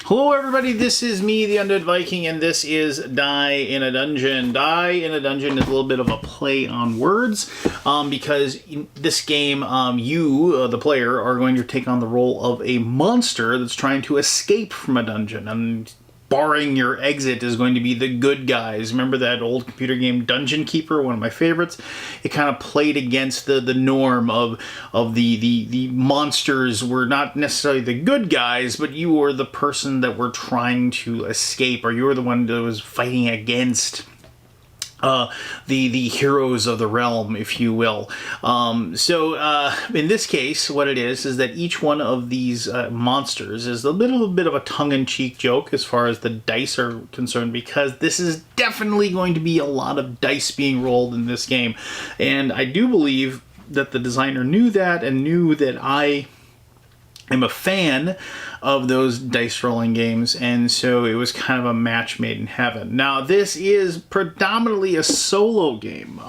Hello everybody, this is me, the Undead Viking, and this is Die in a Dungeon. Die in a Dungeon is a little bit of a play on words, because in this game, you, the player, are going to take on the role of a monster that's trying to escape from a dungeon. And barring your exit is going to be the good guys. Remember that old computer game Dungeon Keeper, one of my favorites? It kind of played against the norm of the monsters were not necessarily the good guys, but you were the person that were trying to escape, or you were the one that was fighting against the heroes of the realm, if you will. In this case, what it is that each one of these monsters is a little bit of a tongue-in-cheek joke as far as the dice are concerned, because this is definitely going to be a lot of dice being rolled in this game. And I do believe that the designer knew that, and knew that I am a fan of those dice rolling games, and so it was kind of a match made in heaven. Now, this is predominantly a solo game.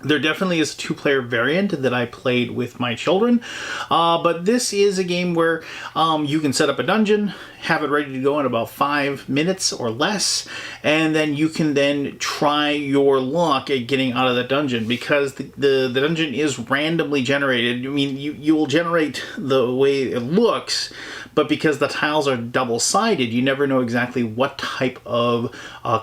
There definitely is a two-player variant that I played with my children, but this is a game where you can set up a dungeon, have it ready to go in about 5 minutes or less, and then you can then try your luck at getting out of the dungeon, because the dungeon is randomly generated. I mean, you will generate the way it looks, but because the tiles are double-sided, you never know exactly what type of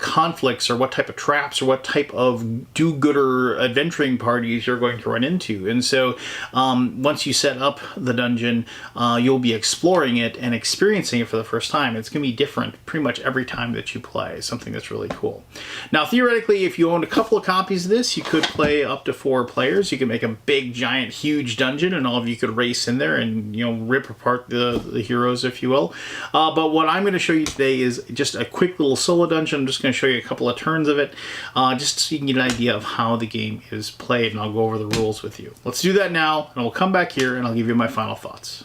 conflicts or what type of traps or what type of do-gooder adventuring parties you're going to run into. And so once you set up the dungeon, you'll be exploring it and experiencing it for the first time. It's going to be different pretty much every time that you play. Something that's really cool. Now, theoretically, if you owned a couple of copies of this, you could play up to 4 players. You could make a big, giant, huge dungeon, and all of you could race in there and, you know, rip apart the heroes, if you will. But what I'm going to show you today is just a quick little solo dungeon. I'm just going to show you a couple of turns of it, just so you can get an idea of how the game is played, and I'll go over the rules with you. Let's do that now, and we'll come back here and I'll give you my final thoughts.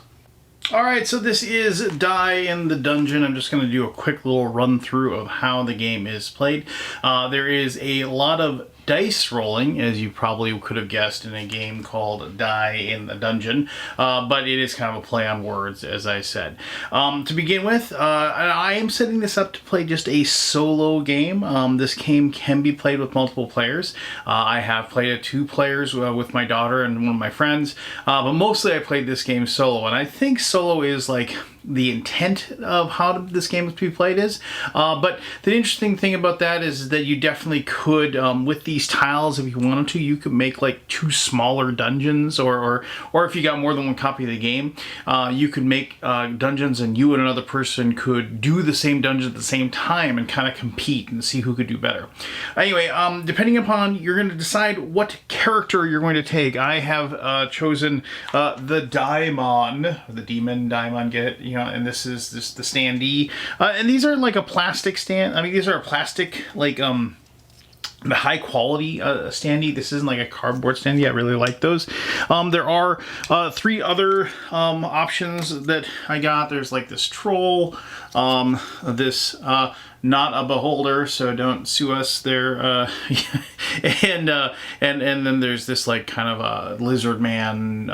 Alright, so this is Die in the Dungeon. I'm just going to do a quick little run through of how the game is played. There is a lot of dice rolling, as you probably could have guessed, in a game called Die in the Dungeon, but it is kind of a play on words, as I said. To begin with, I am setting this up to play just a solo game. This game can be played with multiple players. I have played it 2 players with my daughter and one of my friends, but mostly I played this game solo, and I think solo is like the intent of how this game is to be played is. But the interesting thing about that is that you definitely could, with these tiles, if you wanted to, you could make like 2 smaller dungeons, or if you got more than one copy of the game, you could make dungeons, and you and another person could do the same dungeon at the same time and kind of compete and see who could do better. Anyway, depending upon, you're going to decide what character you're going to take. I have chosen the Daimon, the demon Daimon, get it? You know, and this is just the standee, and these are like a plastic stand. I mean, these are a plastic, like the high quality standee. This isn't like a cardboard standee. I really like those. There are 3 other options that I got. There's like this troll, this not a beholder, so don't sue us there, and then there's this like kind of a lizard man,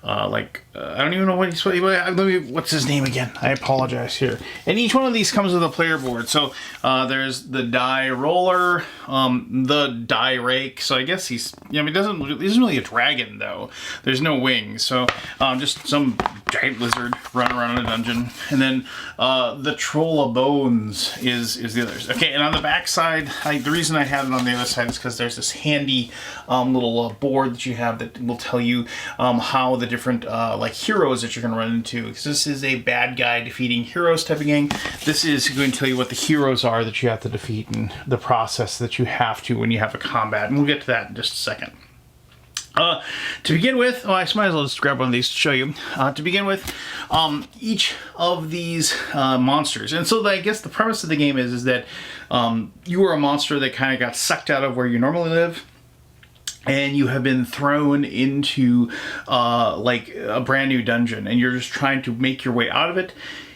I don't even know what's his name again? I apologize here. And each one of these comes with a player board. So there's the die roller, the die rake. So I guess he's, you know, he isn't really a dragon though. There's no wings. So just some giant lizard running around in a dungeon. And then the troll of bones is the others. Okay, and on the back side, the reason I have it on the other side is because there's this handy little board that you have that will tell you how the different like heroes that you're going to run into. Because this is a bad guy defeating heroes type of game. This is going to tell you what the heroes are that you have to defeat and the process that you have to when you have a combat. And we'll get to that in just a second. To begin with, I might as well just grab one of these to show you. To begin with, each of these monsters, and so I guess the premise of the game is that you are a monster that kind of got sucked out of where you normally live, and you have been thrown into like a brand new dungeon, and you're just trying to make your way out of it.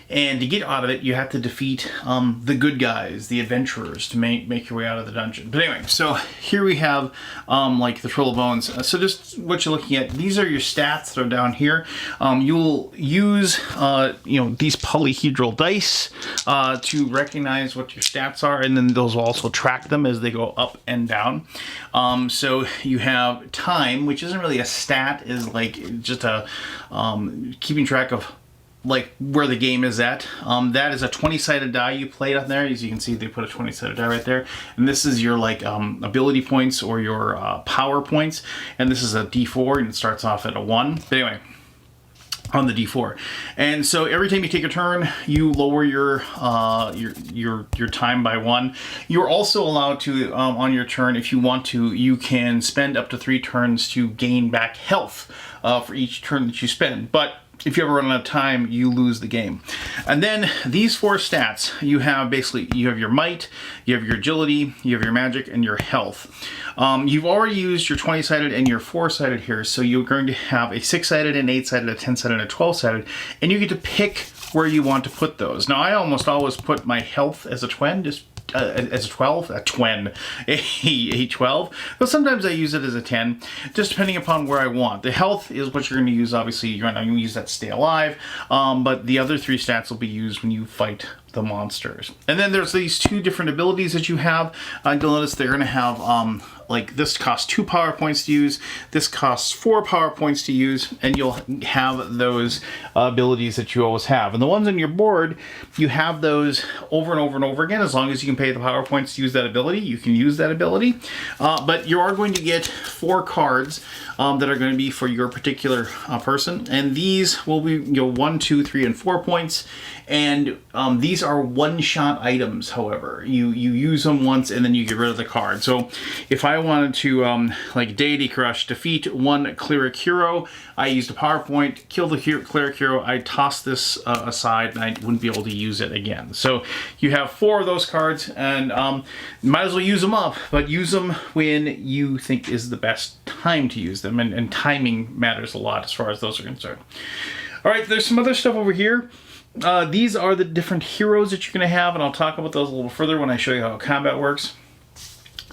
And to get out of it, you have to defeat the good guys, the adventurers, to make your way out of the dungeon. But anyway, so here we have like the Trill of Bones. So just what you're looking at, these are your stats that are down here. You'll use these polyhedral dice to recognize what your stats are, and then those will also track them as they go up and down. So you have time, which isn't really a stat, is like just a keeping track of like where the game is at. That is a 20-sided die you played on there. As you can see, they put a 20-sided die right there. And this is your like ability points or your power points. And this is a D4, and it starts off at a 1. But anyway, on the D4. And so every time you take a turn, you lower your time by 1. You're also allowed to, on your turn, if you want to, you can spend up to 3 turns to gain back health for each turn that you spend. But if you ever run out of time, you lose the game. And then these 4 stats, you have your might, you have your agility, you have your magic, and your health. You've already used your 20-sided and your 4-sided here, so you're going to have a 6-sided, an 8-sided, a 10-sided, and a 12-sided, and you get to pick where you want to put those. Now, I almost always put my health as a twin, just as a 12, a 12. But sometimes I use it as a 10, just depending upon where I want. The health is what you're going to use. Obviously, you're going to use that to stay alive, but the other 3 stats will be used when you fight the monsters. And then there's these 2 different abilities that you have. You'll notice they're going to have like this costs 2 power points to use, this costs 4 power points to use, and you'll have those abilities that you always have. And the ones on your board, you have those over and over and over again. As long as you can pay the power points to use that ability, you can use that ability. But you are going to get 4 cards that are going to be for your particular person, and these will be 1, 2, 3, and 4 points. And these are one-shot items, however. You use them once and then you get rid of the card. So if I wanted to, like Deity Crush, defeat 1 cleric hero, I used a power point, kill the cleric hero, I toss this aside, and I wouldn't be able to use it again. So you have 4 of those cards, and might as well use them up, but use them when you think is the best time to use them, and timing matters a lot as far as those are concerned. All right, there's some other stuff over here. These are the different heroes that you're going to have, and I'll talk about those a little further when I show you how combat works.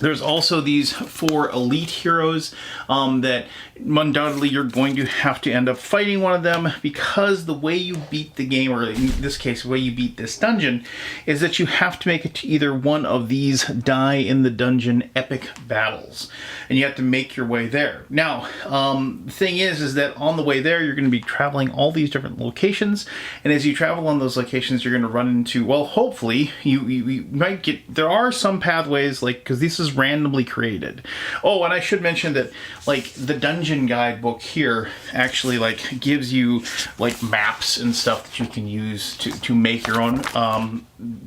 There's also these 4 elite heroes that undoubtedly you're going to have to end up fighting one of them, because the way you beat the game, or in this case, the way you beat this dungeon, is that you have to make it to either one of these die in the dungeon epic battles, and you have to make your way there. Now, the thing is that on the way there, you're going to be traveling all these different locations, and as you travel on those locations, you're going to run into, well, hopefully, you might get, there are some pathways, like, because this is randomly created. Oh, and I should mention that, like, the dungeon guidebook here actually, like, gives you, like, maps and stuff that you can use to make your own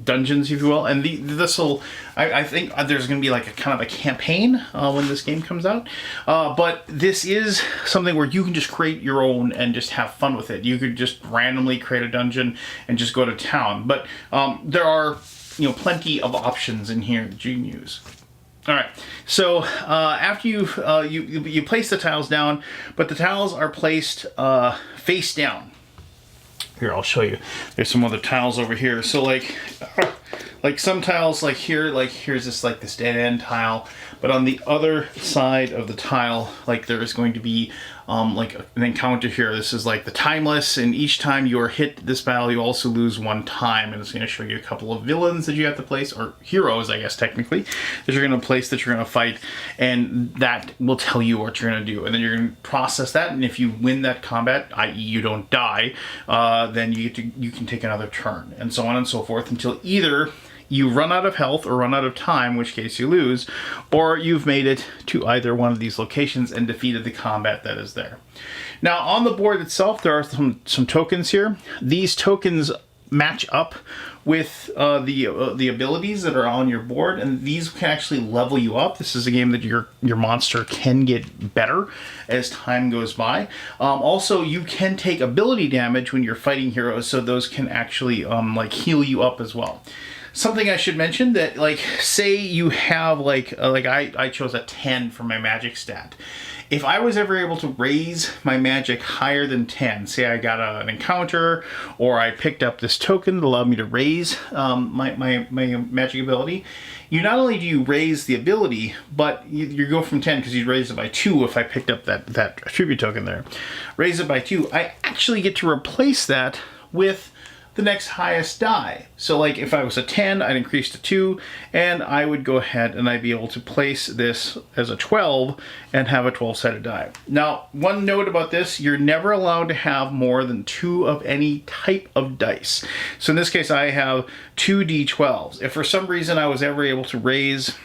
dungeons, if you will. And this will, I think there's going to be, like, a kind of a campaign when this game comes out. But this is something where you can just create your own and just have fun with it. You could just randomly create a dungeon and just go to town. But there are, plenty of options in here that you can use. All right, so after you place the tiles down, but the tiles are placed face down. Here, I'll show you. There's some other tiles over here. So like some tiles, like here's this dead end tile, but on the other side of the tile, like there is going to be like an encounter here. This is like the timeless, and each time you are hit this battle, you also lose 1 time, and it's going to show you a couple of villains that you have to place, or heroes, I guess, technically, that you're going to place, that you're going to fight, and that will tell you what you're going to do, and then you're going to process that, and if you win that combat, i.e. you don't die, then you can take another turn, and so on and so forth, until either you run out of health or run out of time, in which case you lose, or you've made it to either one of these locations and defeated the combat that is there. Now, on the board itself, there are some tokens here. These tokens match up with the abilities that are on your board, and these can actually level you up. This is a game that your monster can get better as time goes by. Also, you can take ability damage when you're fighting heroes, so those can actually like heal you up as well. something I should mention that, like, say you have like I chose a 10 for my magic stat. If I was ever able to raise my magic higher than 10, say I got an encounter, or I picked up this token that allowed me to raise my magic ability, you not only do you raise the ability, but you go from 10, because you'd raise it by 2 if I picked up that attribute token there. Raise it by 2, I actually get to replace that with the next highest die. So like if I was a 10, I'd increase to 2, and I would go ahead and I'd be able to place this as a 12 and have a 12-sided die. Now, one note about this, you're never allowed to have more than 2 of any type of dice. So in this case, I have 2 D12s. If for some reason I was ever able to raise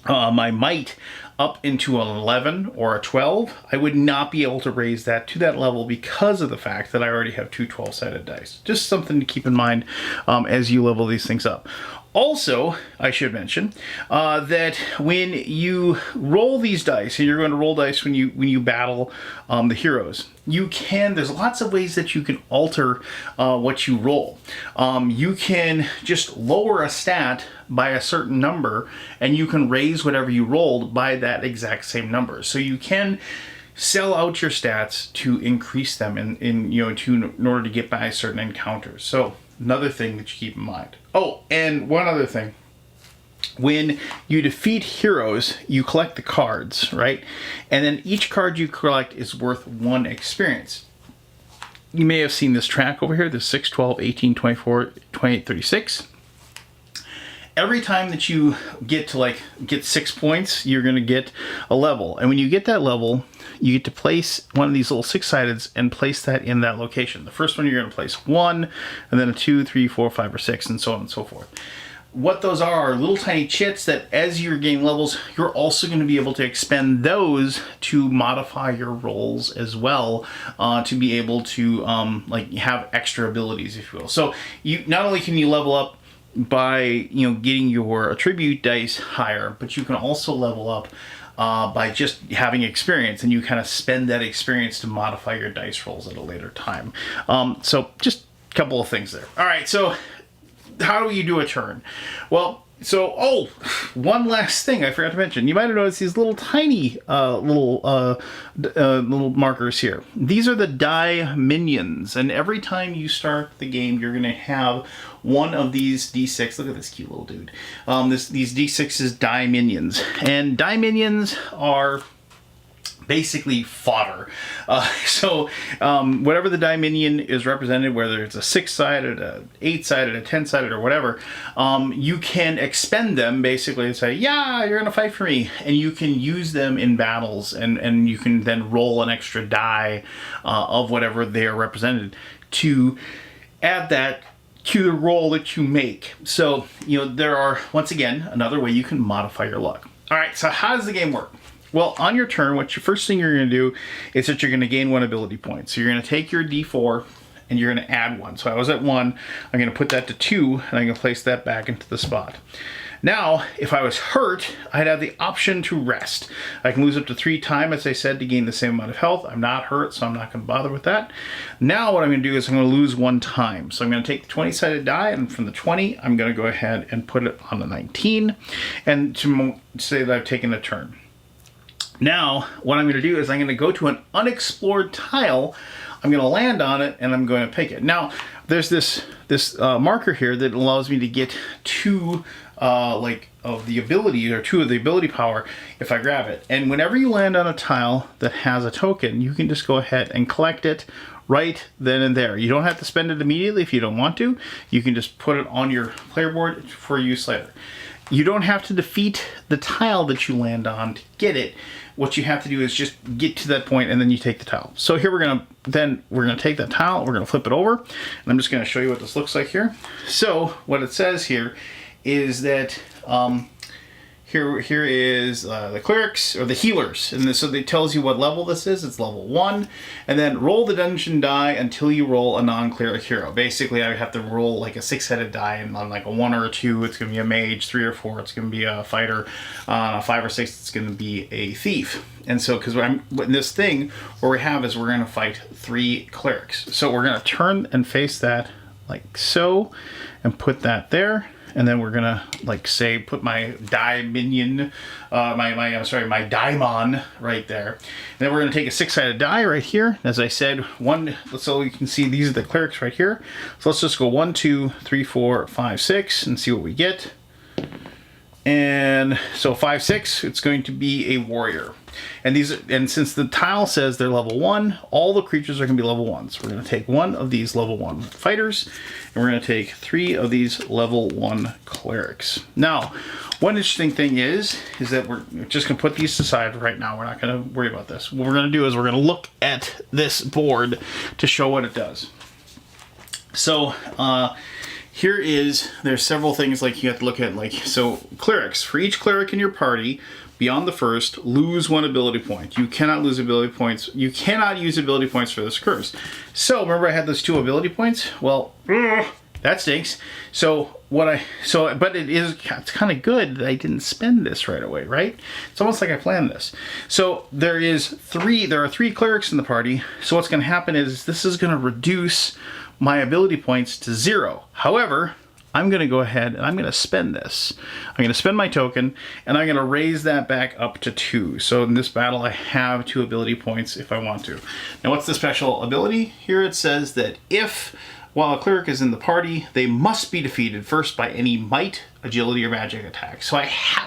my might up into an 11 or a 12, I would not be able to raise that to that level because of the fact that I already have 2 12-sided dice. Just something to keep in mind as you level these things up. Also, I should mention that when you roll these dice, and you're going to roll dice when you battle the heroes, there's lots of ways that you can alter what you roll. You can just lower a stat by a certain number, and you can raise whatever you rolled by that exact same number. So you can sell out your stats to increase them in order to get by certain encounters. So another thing that you keep in mind. Oh, and one other thing. When you defeat heroes, you collect the cards, right? And then each card you collect is worth 1 experience. You may have seen this track over here, the 6, 12, 18, 24, 28, 36. Every time that you get to get 6 points, you're going to get a level. And when you get that level, you get to place one of these little 6-sideds and place that in that location. The first one you're going to place 1, and then a 2, 3, 4, 5, or 6, and so on and so forth. What those are little tiny chits that as you're gaining levels, you're also going to be able to expend those to modify your rolls as well, to be able to have extra abilities, if you will. So you not only can you level up by getting your attribute dice higher, but you can also level up by just having experience, and you kind of spend that experience to modify your dice rolls at a later time. So just a couple of things there. All right, so how do you do a turn? Well, so one last thing I forgot to mention. You might have noticed these little tiny little markers here. These are the die minions, and every time you start the game, you're going to have one of these D6. Look at this cute little dude. These D6s die minions, and die minions are basically fodder. So whatever the die minion is represented, whether it's a 6-sided, a 8-sided, a 10-sided, or whatever, you can expend them basically and say, yeah, you're gonna fight for me, and you can use them in battles, and you can then roll an extra die of whatever they are represented to add that to the roll that you make. So there are, once again, another way you can modify your luck. All right, so how does the game work? Well, on your turn, first thing you're going to do is that you're going to gain 1 ability point. So you're going to take your D4 and you're going to add 1. So I was at 1, I'm going to put that to 2, and I'm going to place that back into the spot. Now, if I was hurt, I'd have the option to rest. I can lose up to 3 times, as I said, to gain the same amount of health. I'm not hurt, so I'm not going to bother with that. Now what I'm going to do is I'm going to lose 1 time. So I'm going to take the 20-sided die, and from the 20, I'm going to go ahead and put it on the 19, and to say that I've taken a turn. Now, what I'm going to do is I'm going to go to an unexplored tile, I'm going to land on it, and I'm going to pick it. Now, there's this marker here that allows me to get 2 of the ability, or 2 of the ability power if I grab it. And whenever you land on a tile that has a token, you can just go ahead and collect it right then and there. You don't have to spend it immediately if you don't want to. You can just put it on your player board for use later. You don't have to defeat the tile that you land on to get it. What you have to do is just get to that point, and then you take the tile. So here we're gonna take that tile, we're gonna flip it over, and I'm just gonna show you what this looks like here. So what it says here is that here is the clerics, or the healers, and so it tells you what level this is. It's level 1, and then roll the dungeon die until you roll a non-cleric hero. Basically, I have to roll like a 6-headed die, and on like a 1 or a 2, it's gonna be a mage. 3 or 4, it's gonna be a fighter. On a 5 or 6, it's gonna be a thief. And so, because in this thing, what we have is we're gonna fight 3 clerics. So we're gonna turn and face that like so, and put that there. and then we're gonna, like, say, put my die minion, my daimon right there. And then we're gonna take a 6-sided die right here. As I said, so you can see these are the clerics right here. So let's just go 1, 2, 3, 4, 5, 6, and see what we get. And so 5, 6, it's going to be a warrior. And since the tile says they're level 1, all the creatures are going to be level 1. So we're going to take 1 of these level 1 fighters, and we're going to take 3 of these level 1 clerics. Now, one interesting thing is that we're just going to put these aside right now. We're not going to worry about this. What we're going to do is we're going to look at this board to show what it does. So, there's several things like you have to look at, like, so clerics. For each cleric in your party, beyond the first, lose 1 ability point. You cannot lose ability points. You cannot use ability points for this curse. So remember I had those 2 ability points? Well, that stinks. But it's kind of good that I didn't spend this right away, right? It's almost like I planned this. So there are 3 clerics in the party. So what's going to happen is this is going to reduce my ability points to 0. However, I'm going to go ahead and I'm going to spend this. I'm going to spend my token, and I'm going to raise that back up to 2. So in this battle, I have 2 ability points if I want to. Now, what's the special ability? Here it says that while a cleric is in the party, they must be defeated first by any might, agility, or magic attack. So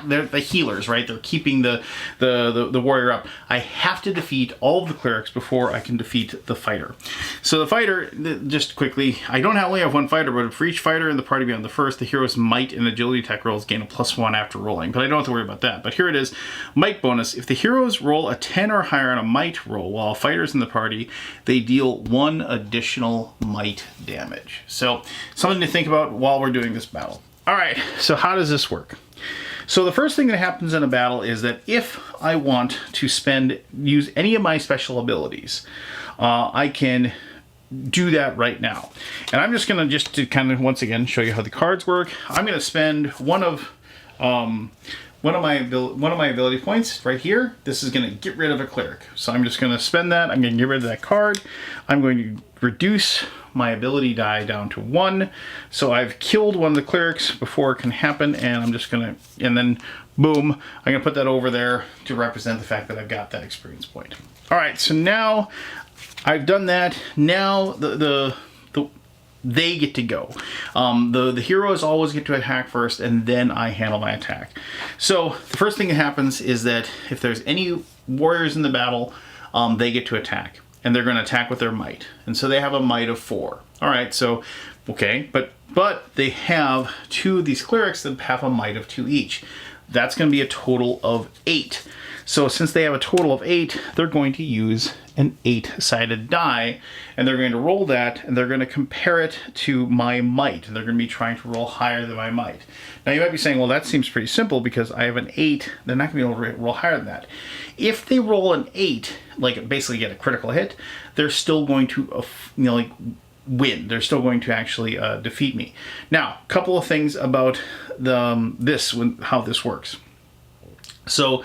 they're the healers, right? They're keeping the warrior up. I have to defeat all of the clerics before I can defeat the fighter. So the fighter, just quickly, I don't only have 1 fighter, but for each fighter in the party beyond the first, the hero's might and agility attack rolls gain a +1 after rolling. But I don't have to worry about that. But here it is, might bonus. If the heroes roll a 10 or higher on a might roll while a fighter's in the party, they deal 1 additional might damage. So something to think about while we're doing this battle. All right, so how does this work? So the first thing that happens in a battle is that if I want to use any of my special abilities, I can do that right now. And I'm just going to kind of once again show you how the cards work. I'm going to spend one of my ability points right here. This is going to get rid of a cleric. So I'm just going to spend that. I'm going to get rid of that card. I'm going to reduce my ability die down to 1. So I've killed one of the clerics before it can happen, and I'm just going to, and then boom, I'm going to put that over there to represent the fact that I've got that experience point. All right, so now I've done that. Now they get to go. The heroes always get to attack first, and then I handle my attack. So the first thing that happens is that if there's any warriors in the battle, they get to attack. And they're going to attack with their might. And so they have a might of 4. All right, so, okay, but they have 2 of these clerics that have a might of 2 each. That's going to be a total of 8. So since they have a total of 8, they're going to use an 8-sided die, and they're going to roll that, and they're going to compare it to my might, and they're going to be trying to roll higher than my might. Now you might be saying, well, that seems pretty simple because I have an 8. They're not going to be able to roll higher than that. If they roll an 8, like basically get a critical hit, they're still going to, win. They're still going to actually defeat me. Now, a couple of things about how this works. So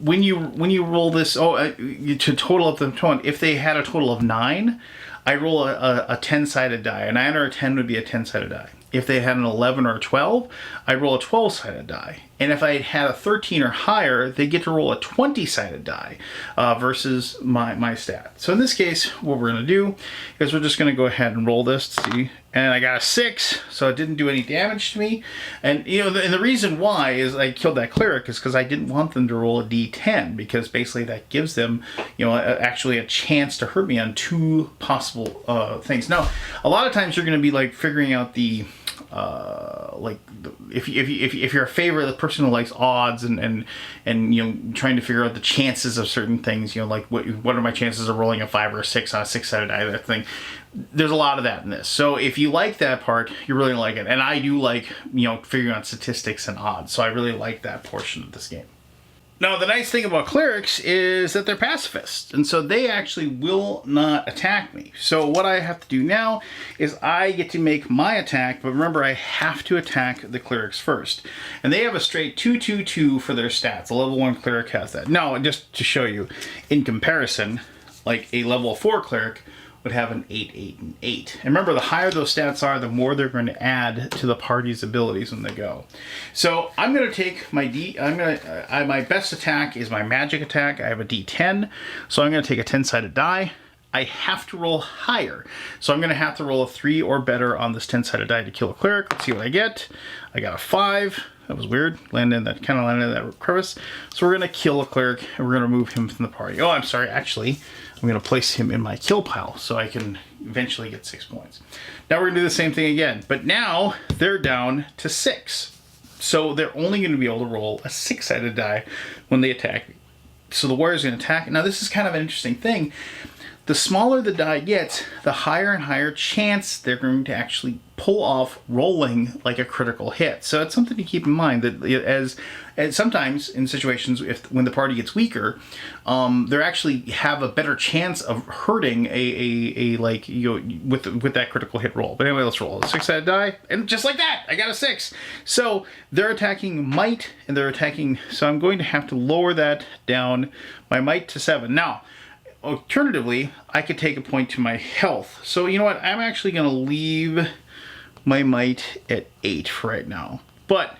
when you roll this, to total up the 20, if they had a total of 9, I roll a 10-sided die. A 9 or a 10 would be a 10-sided die. If they had an 11 or a 12, I roll a 12-sided die. And if I had a 13 or higher, they get to roll a 20-sided die versus my stat. So in this case, what we're going to do is we're just going to go ahead and roll this to see. And I got a 6, so it didn't do any damage to me. And the reason why is I killed that cleric is because I didn't want them to roll a d10, because basically that gives them, actually a chance to hurt me on 2 possible things. Now, a lot of times you're going to be like figuring out the if you're a favorite, the person who likes odds and trying to figure out the chances of certain things, like what are my chances of rolling a 5 or a 6 on a 6-sided die, that thing. There's a lot of that in this. So if you like that part, you really like it. And I do like, figuring out statistics and odds. So I really like that portion of this game. Now, the nice thing about clerics is that they're pacifists, and so they actually will not attack me. So what I have to do now is I get to make my attack, but remember I have to attack the clerics first. And they have a straight 2/2/2 for their stats. A level 1 cleric has that. Now, just to show you, in comparison, like a level 4 cleric would have an 8, 8, and 8. And remember, the higher those stats are, the more they're going to add to the party's abilities when they go. So I'm going to take my my best attack is my magic attack. I have a D10, so I'm going to take a 10-sided die. I have to roll higher. So I'm going to have to roll a 3 or better on this 10-sided die to kill a cleric. Let's see what I get. I got a 5. That was weird. Landed in that crevice. So we're going to kill a cleric, and we're going to remove him from the party. Oh, I'm sorry. Actually, I'm going to place him in my kill pile so I can eventually get 6 points. Now we're going to do the same thing again. But now they're down to 6. So they're only going to be able to roll a 6-sided die when they attack me. So the warrior's going to attack. Now this is kind of an interesting thing. The smaller the die gets, the higher and higher chance they're going to actually pull off rolling like a critical hit. So it's something to keep in mind that as sometimes in situations when the party gets weaker, they actually have a better chance of hurting with that critical hit roll. But anyway, let's roll a 6-sided die, and just like that, I got a 6. So they're attacking might, and they're attacking. So I'm going to have to lower that down, my might to 7 now. Alternatively, I could take a point to my health. So you know what? I'm actually going to leave my might at 8 for right now. But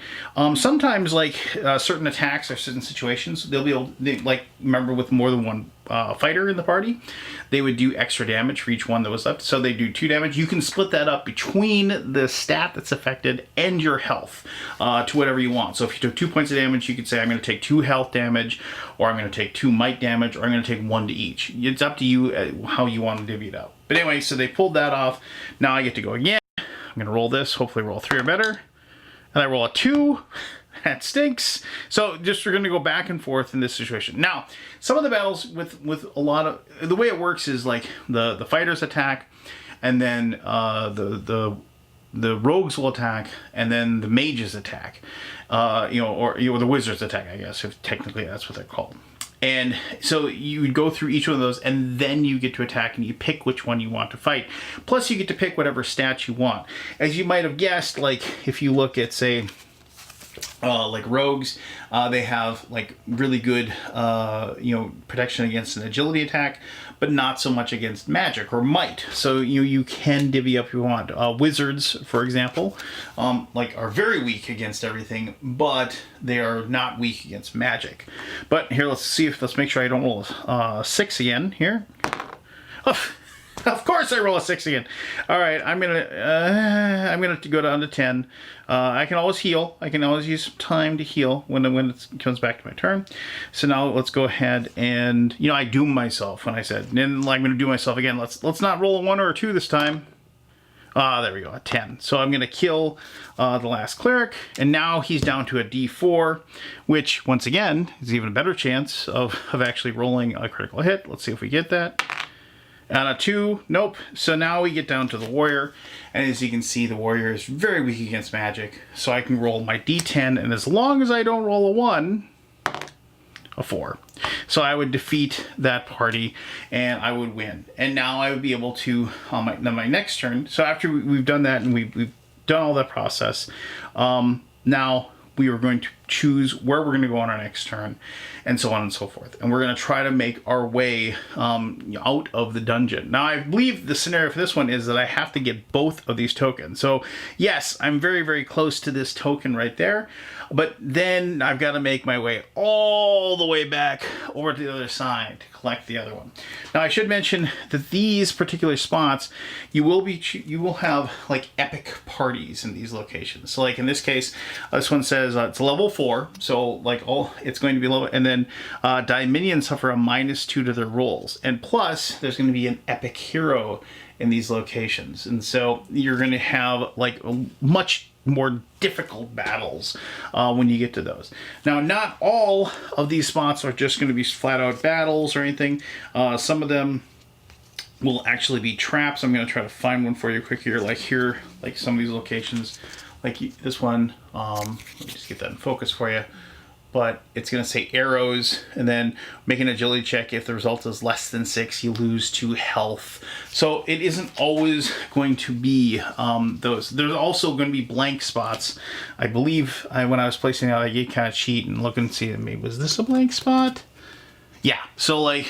sometimes, like certain attacks or certain situations, they'll be able. Remember, with more than one fighter in the party, they would do extra damage for each one that was left. So they do 2 damage. You can split that up between the stat that's affected and your health to whatever you want. So if you took 2 points of damage, you could say I'm going to take 2 health damage, or I'm going to take 2 might damage, or I'm going to take 1 to each. It's up to you how you want to divvy it out. But anyway, so they pulled that off. Now I get to go again. I'm going to roll this. Hopefully roll 3 or better. And I roll a 2. That stinks. So just we're going to go back and forth in this situation. Now, some of the battles with a lot of the way it works is like the fighters attack, and then the rogues will attack, and then the mages attack, or the wizards attack, I guess, if technically that's what they're called. And so you would go through each one of those, and then you get to attack, and you pick which one you want to fight. Plus, you get to pick whatever stats you want. As you might have guessed, like if you look at, say, like rogues, they have like really good, protection against an agility attack, but not so much against magic or might. So you can divvy up if you want. Wizards, for example, are very weak against everything, but they are not weak against magic. But here, let's make sure I don't roll 6 again here. Oh, of course I roll a 6 again. All right, I'm gonna go down to 10. I can always heal. I can always use time to heal when it comes back to my turn. So now let's go ahead and I doom myself when I said, and then I'm gonna do myself again. Let's not roll a 1 or a 2 this time. There we go, a 10. So I'm gonna kill the last cleric, and now he's down to a D4, which once again is even a better chance of actually rolling a critical hit. Let's see if we get that. And a 2, nope. So now we get down to the warrior, and as you can see, the warrior is very weak against magic. So I can roll my D10, and as long as I don't roll a 1, a 4. So I would defeat that party, and I would win. And now I would be able to, on my next turn, so after we've done that, and we've done all that process, now we are going to choose where we're going to go on our next turn, and so on and so forth. And we're going to try to make our way out of the dungeon. Now, I believe the scenario for this one is that I have to get both of these tokens. So, yes, I'm very, very close to this token right there. But then I've got to make my way all the way back over to the other side to collect the other one. Now, I should mention that these particular spots, you will have like epic parties in these locations. So, like in this case, this one says it's level 4, so it's going to be level, and then minions suffer a -2 to their rolls, and plus there's going to be an epic hero in these locations, and so you're going to have like much more difficult battles when you get to those. Now, not all of these spots are just going to be flat out battles or anything. Some of them will actually be traps. I'm going to try to find one for you quick here, like some of these locations, like this one. Let me just get that in focus for you. But it's going to say arrows, and then make an agility check. If the result is less than 6, you lose 2 health. So it isn't always going to be those. There's also going to be blank spots. I believe when I was placing it out, I did kind of cheat and look and see, maybe was this a blank spot? Yeah. So like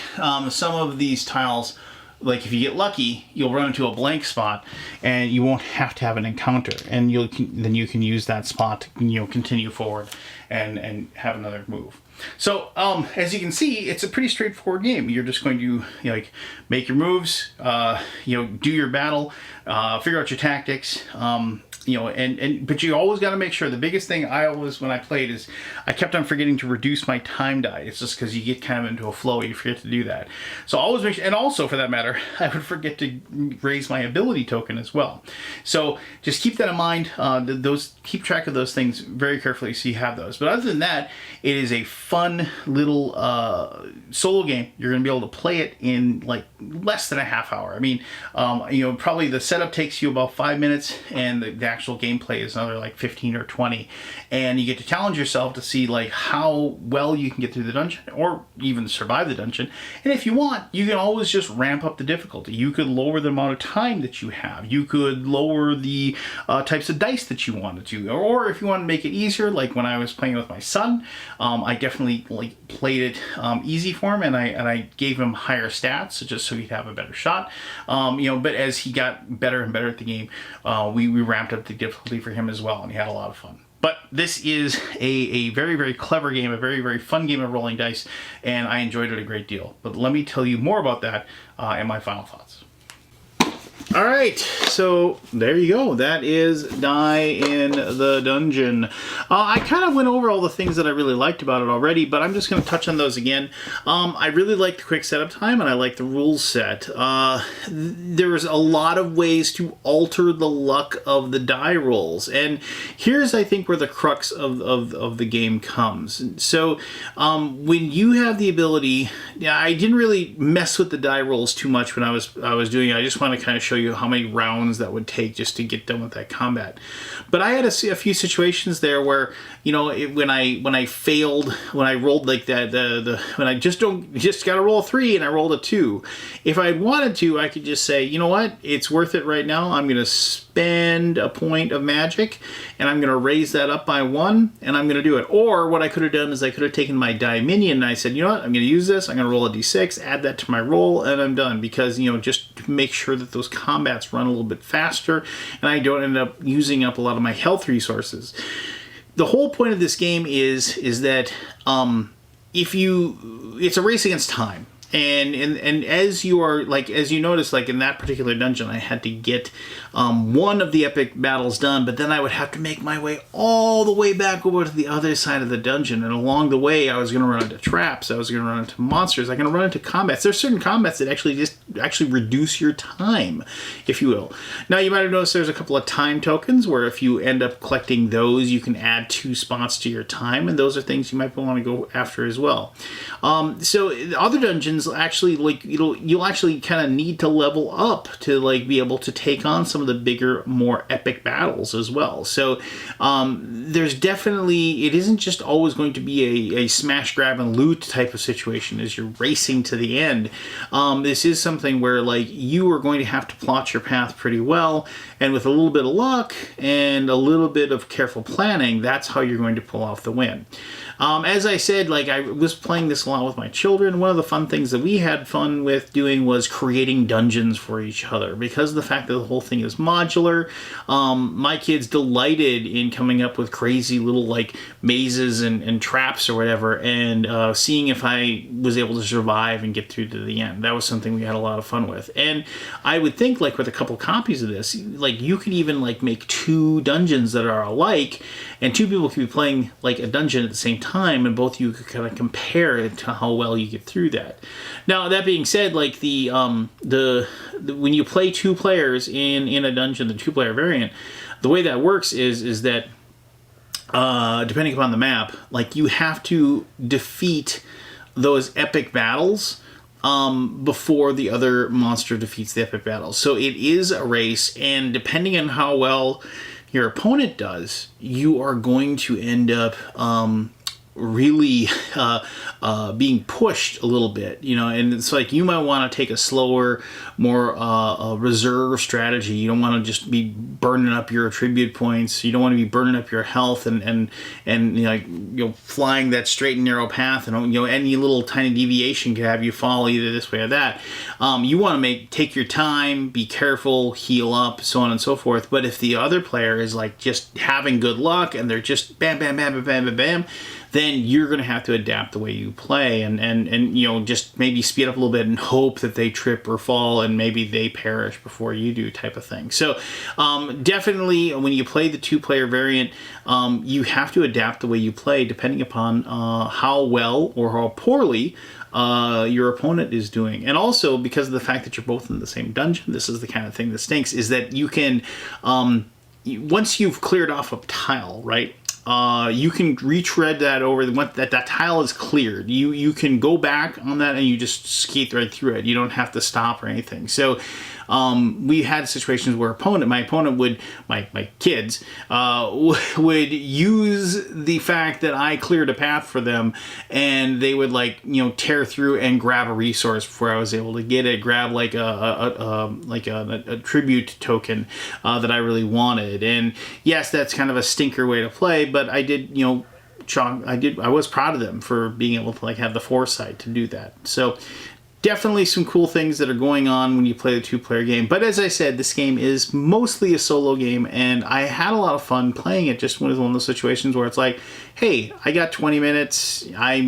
some of these tiles like if you get lucky, you'll run into a blank spot, and you won't have to have an encounter, and then you can use that spot to continue forward and have another move. So as you can see, it's a pretty straightforward game. You're just going to like make your moves, do your battle, figure out your tactics. But you always got to make sure. The biggest thing I always, when I played, is I kept on forgetting to reduce my time die. It's just because you get kind of into a flow, you forget to do that. So always make sure, and also for that matter, I would forget to raise my ability token as well. So just keep that in mind. Keep track of those things very carefully so you have those. But other than that, it is a fun little solo game. You're going to be able to play it in like less than a half hour. I mean, probably the setup takes you about 5 minutes, and the actual gameplay is another like 15 or 20, and you get to challenge yourself to see like how well you can get through the dungeon or even survive the dungeon. And if you want, you can always just ramp up the difficulty. You could lower the amount of time that you have. You could lower the types of dice that you wanted to, or if you want to make it easier, like when I was playing with my son, I definitely like played it easy for him, and I gave him higher stats just so he'd have a better shot. But as he got better and better at the game, we ramped up the difficulty for him as well, and he had a lot of fun. But this is a very, very clever game, a very, very fun game of rolling dice, and I enjoyed it a great deal. But let me tell you more about that and my final thoughts. All right, so there you go. That is Die in the Dungeon. I kind of went over all the things that I really liked about it already, but I'm just going to touch on those again. I really like the quick setup time, and I like the rules set. There's a lot of ways to alter the luck of the die rolls, and here's, I think, where the crux of the game comes. So when you have the ability, I didn't really mess with the die rolls too much when I was doing it. I just want to kind of show you how many rounds that would take just to get done with that combat. But I had a few situations there where, when I failed, when I rolled like that, when I just got to roll a 3 and I rolled a 2. If I wanted to, I could just say, you know what, it's worth it right now. I'm going to spend a point of magic, and I'm going to raise that up by 1, and I'm going to do it. Or what I could have done is I could have taken my die minion, and I said, you know what, I'm going to use this. I'm going to roll a d6, add that to my roll, and I'm done. Because, just to make sure that those combats run a little bit faster, and I don't end up using up a lot of my health resources. The whole point of this game is that it's a race against time. And as you are, like, as you notice, like in that particular dungeon, I had to get one of the epic battles done, but then I would have to make my way all the way back over to the other side of the dungeon. And along the way, I was going to run into traps. I was going to run into monsters. I'm going to run into combats. There's certain combats that actually reduce your time, if you will. Now, you might have noticed there's a couple of time tokens where if you end up collecting those, you can add 2 spots to your time. And those are things you might want to go after as well. So other dungeons, actually, like, you'll actually kind of need to level up to like be able to take on some of the bigger, more epic battles as well. So there's definitely, it isn't just always going to be a smash, grab, and loot type of situation as you're racing to the end. This is something where like you are going to have to plot your path pretty well, and with a little bit of luck and a little bit of careful planning, that's how you're going to pull off the win. As I said, like, I was playing this a lot with my children. One of the fun things that we had fun with doing was creating dungeons for each other. Because of the fact that the whole thing is modular, my kids delighted in coming up with crazy little, like, mazes and traps or whatever, and seeing if I was able to survive and get through to the end. That was something we had a lot of fun with. And I would think, like, with a couple copies of this, like, you could even, like, make 2 dungeons that are alike, and 2 people could be playing, like, a dungeon at the same time, and both of you could kind of compare it to how well you get through that. Now, that being said, like, the when you play 2 players in a dungeon, the 2-player variant, the way that works is that depending upon the map, like, you have to defeat those epic battles before the other monster defeats the epic battles. So it is a race, and depending on how well your opponent does, you are going to end up really being pushed a little bit, you know, and it's like you might want to take a slower, more reserve strategy. You don't want to just be burning up your attribute points. You don't want to be burning up your health and you know, like, you know, flying that straight and narrow path, and, you know, any little tiny deviation could have you fall either this way or that. You want to take your time, be careful, heal up, so on and so forth. But if the other player is like just having good luck and they're just bam, bam, bam, bam, bam, bam, bam, then you're going to have to adapt the way you play and you know, just maybe speed up a little bit and hope that they trip or fall and maybe they perish before you do, type of thing. So definitely when you play the 2-player variant, you have to adapt the way you play depending upon how well or how poorly your opponent is doing. And also because of the fact that you're both in the same dungeon, this is the kind of thing that stinks, is that you can, once you've cleared off a tile, right, you can retread that over that tile is cleared. You can go back on that and you just skate right through it. You don't have to stop or anything. So we had situations where my opponent would, my kids would use the fact that I cleared a path for them, and they would, like, you know, tear through and grab a resource before I was able to get it, grab like a tribute token that I really wanted. And yes, that's kind of a stinker way to play, but I did, you know, I was proud of them for being able to, like, have the foresight to do that. So definitely some cool things that are going on when you play the 2-player game. But as I said, this game is mostly a solo game, and I had a lot of fun playing it. Just was one of those situations where it's like, hey, I got 20 minutes. I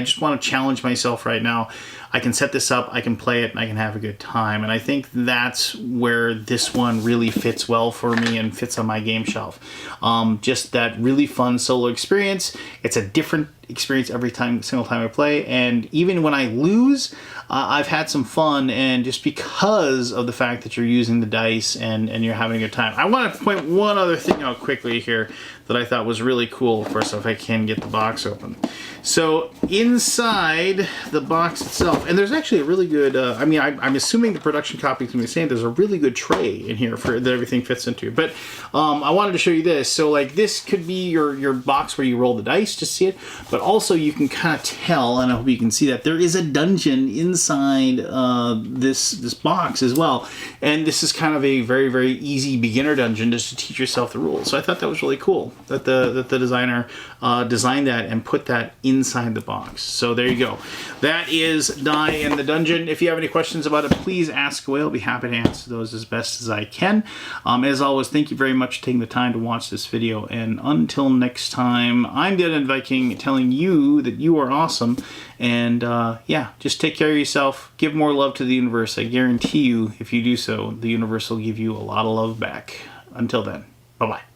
just want to challenge myself right now. I can set this up, I can play it, and I can have a good time. And I think that's where this one really fits well for me and fits on my game shelf. Just that really fun solo experience. It's a different experience every single time I play, and even when I lose, I've had some fun, and just because of the fact that you're using the dice and you're having a good time. I want to point one other thing out quickly here that I thought was really cool. Of course, if I can get the box open. So inside the box itself, and there's actually a really good, I'm assuming the production copy is going to be saying there's a really good tray in here for that everything fits into. But I wanted to show you this. So, like, this could be your box where you roll the dice to see it, but also you can kind of tell, and I hope you can see that, there is a dungeon inside this box as well. And this is kind of a very, very easy beginner dungeon just to teach yourself the rules. So I thought that was really cool that the designer designed that and put that inside the box. So there you go. That is Die in the Dungeon. If you have any questions about it, please ask away. I'll be happy to answer those as best as I can. As always, thank you very much for taking the time to watch this video. And until next time, I'm Dead End Viking telling you that you are awesome. And yeah, just take care of yourself. Give more love to the universe. I guarantee you, if you do so, the universe will give you a lot of love back. Until then, bye-bye.